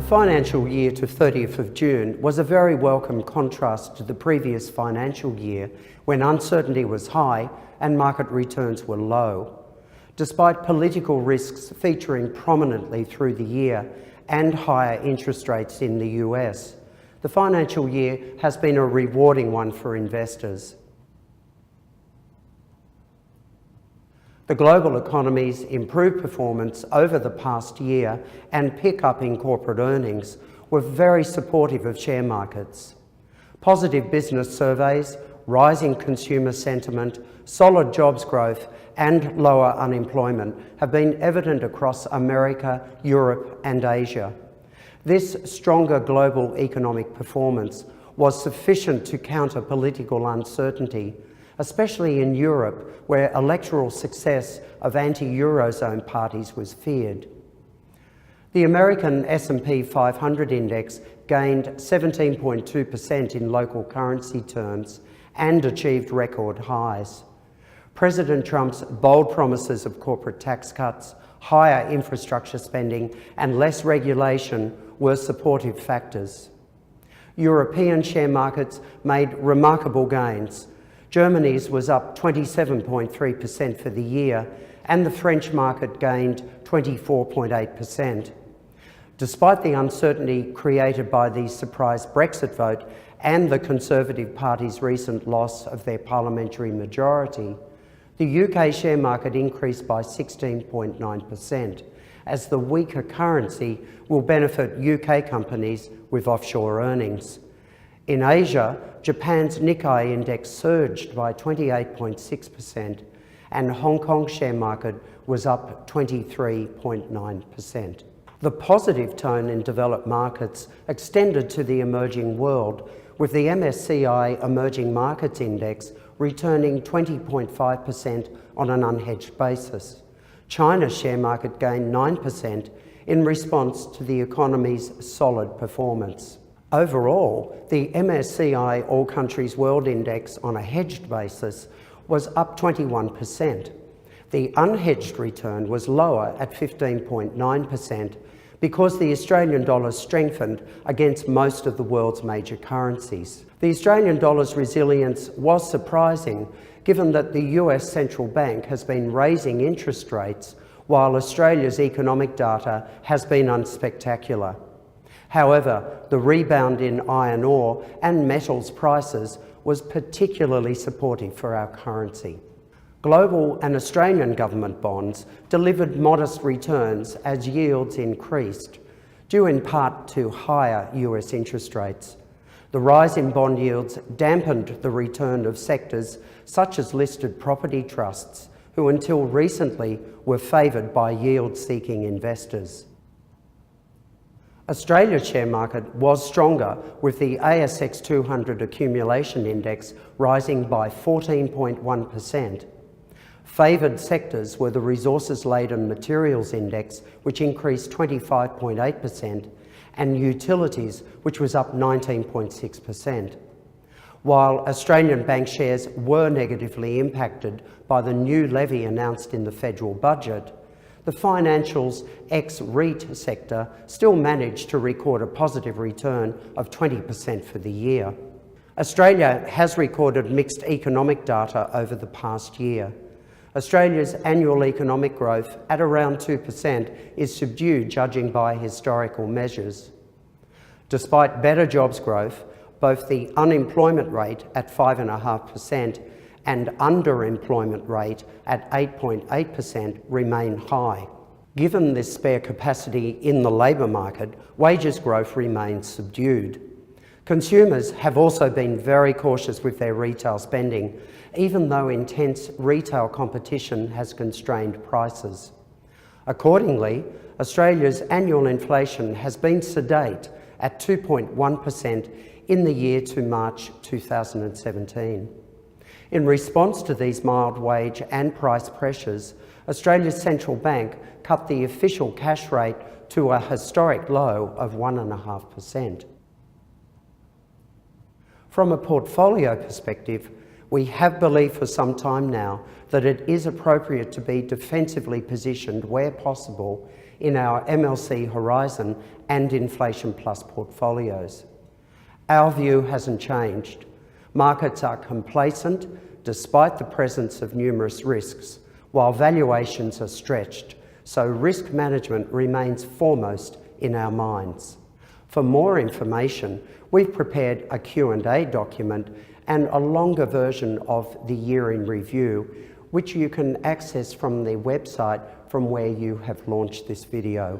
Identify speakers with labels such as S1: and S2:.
S1: financial year to 30th of June was a very welcome contrast to the previous financial year when uncertainty was high and market returns were low. Despite political risks featuring prominently through the year and higher interest rates in the US, the financial year has been a rewarding one for investors. The global economy's improved performance over the past year and pick-up in corporate earnings were very supportive of share markets. Positive business surveys, rising consumer sentiment, solid jobs growth and lower unemployment have been evident across America, Europe and Asia. This stronger global economic performance was sufficient to counter political uncertainty, especially in Europe, where electoral success of anti-Eurozone parties was feared. The American S&P 500 index gained 17.2% in local currency terms and achieved record highs. President Trump's bold promises of corporate tax cuts, higher infrastructure spending and less regulation were supportive factors. European share markets made remarkable gains. Germany's was up 27.3% for the year, and the French market gained 24.8%. Despite the uncertainty created by the surprise Brexit vote and the Conservative Party's recent loss of their parliamentary majority, the UK share market increased by 16.9%, as the weaker currency will benefit UK companies with offshore earnings. In Asia, Japan's Nikkei index surged by 28.6% and Hong Kong's share market was up 23.9%. The positive tone in developed markets extended to the emerging world, with the MSCI Emerging Markets Index returning 20.5% on an unhedged basis. China's share market gained 9% in response to the economy's solid performance. Overall, the MSCI All Countries World Index on a hedged basis was up 21%. The unhedged return was lower at 15.9% because the Australian dollar strengthened against most of the world's major currencies. The Australian dollar's resilience was surprising, given that the US Central Bank has been raising interest rates while Australia's economic data has been unspectacular. However, the rebound in iron ore and metals prices was particularly supportive for our currency. Global and Australian government bonds delivered modest returns as yields increased, due in part to higher US interest rates. The rise in bond yields dampened the return of sectors such as listed property trusts, who until recently were favoured by yield-seeking investors. Australia's share market was stronger, with the ASX 200 accumulation index rising by 14.1%. Favoured sectors were the resources-laden materials index, which increased 25.8%, and utilities, which was up 19.6%. While Australian bank shares were negatively impacted by the new levy announced in the federal budget, the financials ex-REIT sector still managed to record a positive return of 20% for the year. Australia has recorded mixed economic data over the past year. Australia's annual economic growth at around 2% is subdued, judging by historical measures. Despite better jobs growth, both the unemployment rate at 5.5% and underemployment rate at 8.8% remain high. Given this spare capacity in the labour market, wages growth remains subdued. Consumers have also been very cautious with their retail spending, even though intense retail competition has constrained prices. Accordingly, Australia's annual inflation has been sedate at 2.1% in the year to March 2017. In response to these mild wage and price pressures, Australia's central bank cut the official cash rate to a historic low of 1.5%. From a portfolio perspective, we have believed for some time now that it is appropriate to be defensively positioned where possible in our MLC Horizon and Inflation Plus portfolios. Our view hasn't changed. Markets are complacent despite the presence of numerous risks, while valuations are stretched, so risk management remains foremost in our minds. For more information, we've prepared a Q&A document and a longer version of the Year in Review, which you can access from the website from where you have launched this video.